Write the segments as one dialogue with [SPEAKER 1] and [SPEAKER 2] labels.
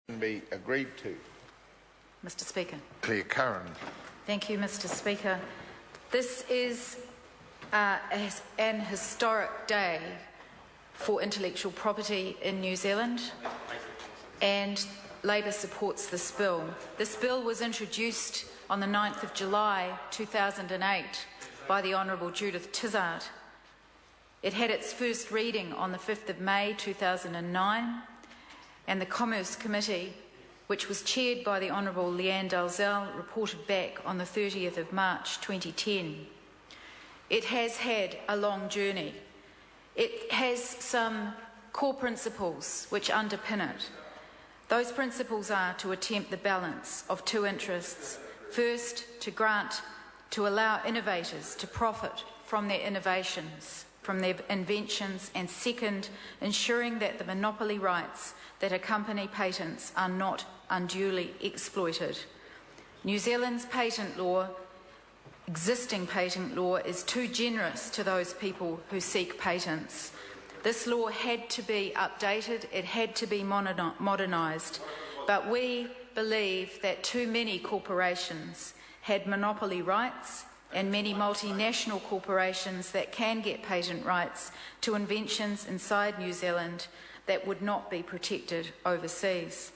[SPEAKER 1] be agreed to.
[SPEAKER 2] Mr. Speaker.
[SPEAKER 1] Claire Curran.
[SPEAKER 2] Thank you, Mr. Speaker. This is an historic day for intellectual property in New Zealand, and Labour supports this bill. This bill was introduced on the 9th of July 2008 by the Honourable Judith Tizard. It had its first reading on the 5th of May 2009, and the Commerce Committee, which was chaired by the Honourable Leanne Dalzell, reported back on the 30th of March 2010. It has had a long journey. It has some core principles which underpin it. Those principles are to attempt the balance of two interests. First, to allow innovators to profit from their innovations, from their inventions, and second, ensuring that the monopoly rights that accompany patents are not unduly exploited. New Zealand's patent law, existing patent law, is too generous to those people who seek patents. This law had to be updated, it had to be modernised, but we believe that too many corporations had monopoly rights and many multinational corporations that can get patent rights to inventions inside New Zealand that would not be protected overseas.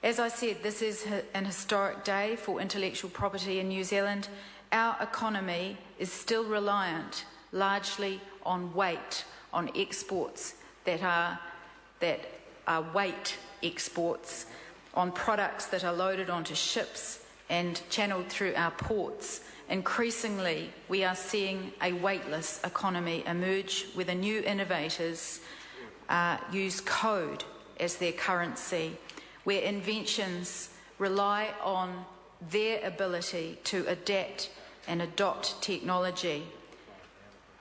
[SPEAKER 2] As I said, this is an historic day for intellectual property in New Zealand. Our economy is still reliant largely on weight, on exports that are weight exports, on products that are loaded onto ships and channelled through our ports. Increasingly, we are seeing a weightless economy emerge where the new innovators use code as their currency, where inventions rely on their ability to adapt and adopt technology.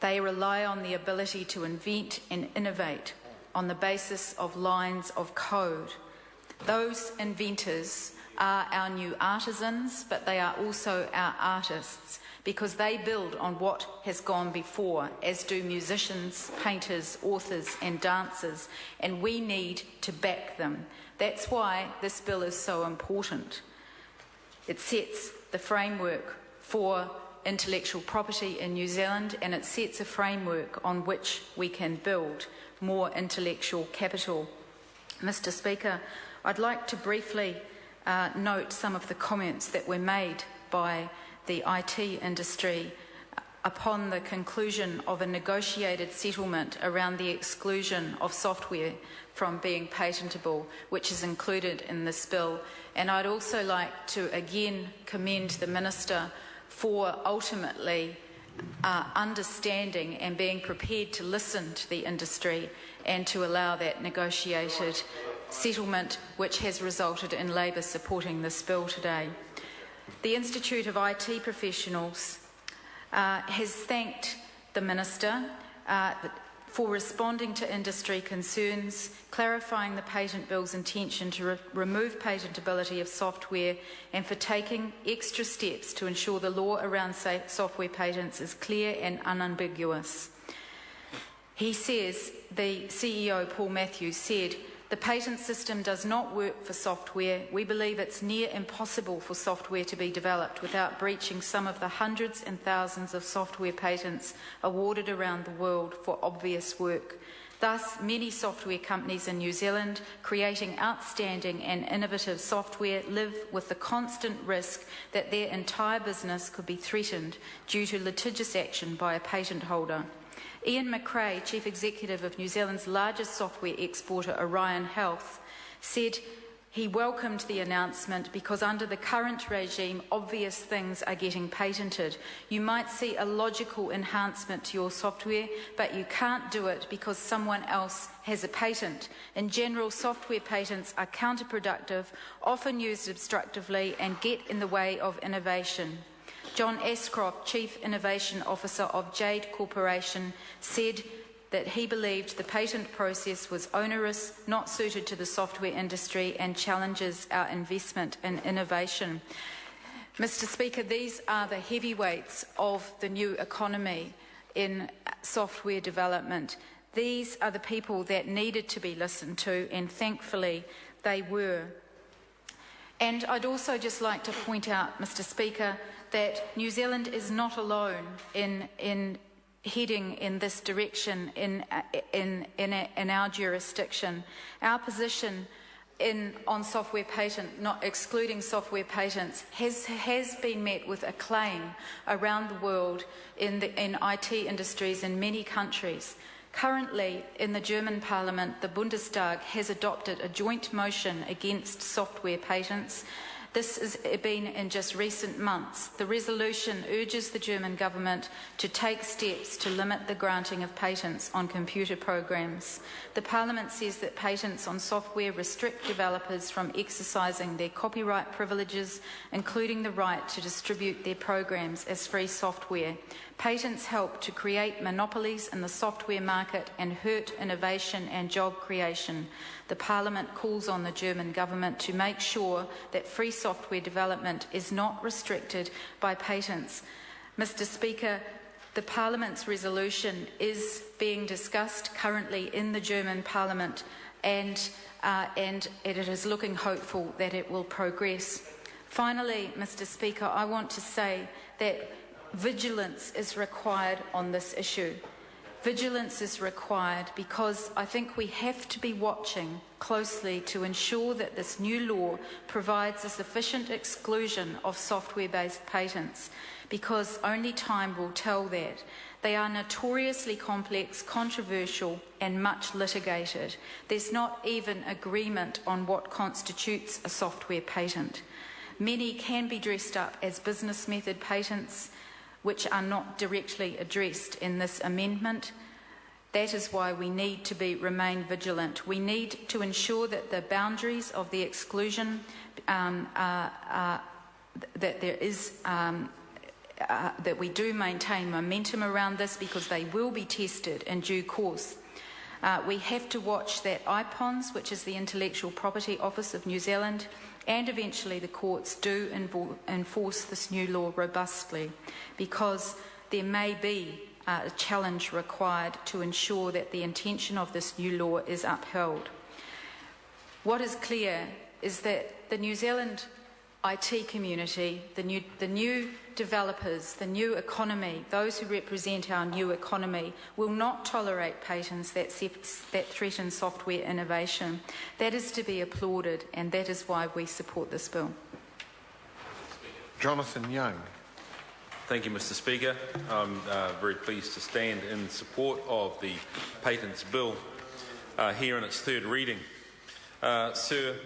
[SPEAKER 2] They rely on the ability to invent and innovate on the basis of lines of code. Those inventors are our new artisans, but they are also our artists, because they build on what has gone before, as do musicians, painters, authors and dancers, and we need to back them. That's why this bill is so important. It sets the framework for intellectual property in New Zealand, and it sets a framework on which we can build more intellectual capital. Mr. Speaker, I'd like to briefly note some of the comments that were made by the IT industry upon the conclusion of a negotiated settlement around the exclusion of software from being patentable, which is included in this bill. And I'd also like to again commend the Minister for ultimately understanding and being prepared to listen to the industry and to allow that negotiated settlement, which has resulted in Labour supporting this bill today. The Institute of IT Professionals has thanked the Minister for responding to industry concerns, clarifying the patent bill's intention to remove patentability of software, and for taking extra steps to ensure the law around software patents is clear and unambiguous. He says, the CEO, Paul Matthews, said, "The patent system does not work for software. We believe it's near impossible for software to be developed without breaching some of the hundreds and thousands of software patents awarded around the world for obvious work. Thus, many software companies in New Zealand creating outstanding and innovative software live with the constant risk that their entire business could be threatened due to litigious action by a patent holder." Ian McRae, Chief Executive of New Zealand's largest software exporter, Orion Health, said he welcomed the announcement because under the current regime, obvious things are getting patented. You might see a logical enhancement to your software, but you can't do it because someone else has a patent. In general, software patents are counterproductive, often used obstructively, and get in the way of innovation. John Ashcroft, Chief Innovation Officer of Jade Corporation, said that he believed the patent process was onerous, not suited to the software industry, and challenges our investment in innovation. Mr. Speaker, these are the heavyweights of the new economy in software development. These are the people that needed to be listened to, and thankfully they were. And I'd also just like to point out, Mr. Speaker, that New Zealand is not alone in heading in this direction in our jurisdiction. Our position on software patent, not excluding software patents, has been met with acclaim around the world in IT industries in many countries. Currently, in the German Parliament, the Bundestag has adopted a joint motion against software patents. This has been in just recent months. The resolution urges the German government to take steps to limit the granting of patents on computer programs. The Parliament says that patents on software restrict developers from exercising their copyright privileges, including the right to distribute their programs as free software. Patents help to create monopolies in the software market and hurt innovation and job creation. The Parliament calls on the German government to make sure that free software development is not restricted by patents. Mr. Speaker, the Parliament's resolution is being discussed currently in the German Parliament, and it is looking hopeful that it will progress. Finally, Mr. Speaker, I want to say that vigilance is required on this issue. Vigilance is required because I think we have to be watching closely to ensure that this new law provides a sufficient exclusion of software-based patents, because only time will tell that. They are notoriously complex, controversial, and much litigated. There's not even agreement on what constitutes a software patent. Many can be dressed up as business method patents, which are not directly addressed in this amendment. That is why we need to remain vigilant. We need to ensure that the boundaries of the exclusion, that we do maintain momentum around this, because they will be tested in due course. We have to watch that IPONS, which is the Intellectual Property Office of New Zealand, and eventually the courts do enforce this new law robustly, because there may be a challenge required to ensure that the intention of this new law is upheld. What is clear is that the New Zealand IT community, the new developers, the new economy, those who represent our new economy, will not tolerate patents that threaten software innovation. That is to be applauded, and that is why we support this bill.
[SPEAKER 1] Jonathan Young.
[SPEAKER 3] Thank you, Mr. Speaker. I'm very pleased to stand in support of the Patents Bill here in its third reading. Sir,